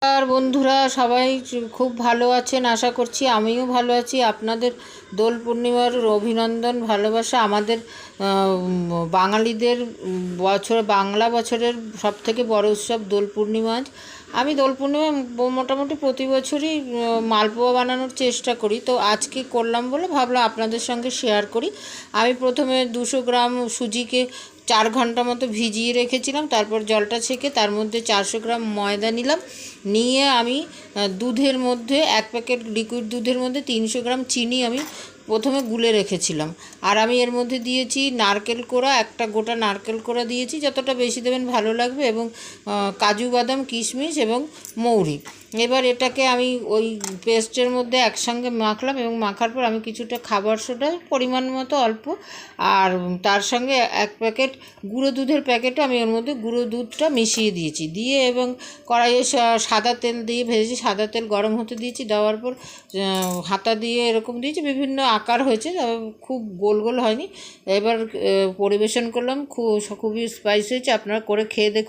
আর বন্ধুরা সবাই খুব ভালো আছেন আশা করছি। আমিও ভালো আছি। আপনাদের দোল পূর্ণিমার অভিনন্দন, ভালোবাসা। আমাদের বাঙালিদের বাংলা বছরের সবথেকে বড় উৎসব দোল পূর্ণিমা। আমি দোল পূর্ণিমা মোটামুটি প্রতি বছরই মালপোয়া বানানোর চেষ্টা করি, তো আজকে করলাম বলে ভাবলাম আপনাদের সঙ্গে শেয়ার করি। আমি প্রথমে 200 গ্রাম সুজিকে 4 ঘন্টা মতো ভিজিয়ে রেখেছিলাম। তারপর জলটা ছেঁকে তার মধ্যে 400 গ্রাম ময়দা নিলাম। নিয়ে আমি দুধের মধ্যে 1 প্যাকেট লিকুইড দুধের মধ্যে 300 গ্রাম চিনি আমি প্রথমে গুলে রেখেছিলাম। আর আমি এর মধ্যে দিয়েছি নারকেল কোড়া, একটা গোটা নারকেল কোড়া দিয়েছি, যতটা বেশি দেবেন ভালো লাগবে, এবং কাজু বাদাম কিশমিশ এবং মৌরি। এবার এটাকে আমি ওই পেস্টের মধ্যে একসঙ্গে মাখলাম, এবং মাখার পর আমি কিছুটা খাবার সোডা পরিমাণ মতো অল্প, আর তার সঙ্গে 1 প্যাকেট গুঁড়ো দুধের প্যাকেটও আমি ওর মধ্যে গুঁড়ো দুধটা মিশিয়ে দিয়েছি। দিয়ে এবং কড়াইয়ে সাদা তেল দিয়ে ভেজেছি, সাদা তেল গরম হতে দিয়েছি। দেওয়ার পর হাতা দিয়ে এরকম দিয়েছি, বিভিন্ন আকার হয়েছে, খুব গোল গোল হয়নি। এবার পরিবেশন করলাম, খুবই স্পাইসি হয়েছে। আপনারা করে খেয়ে দেখুন।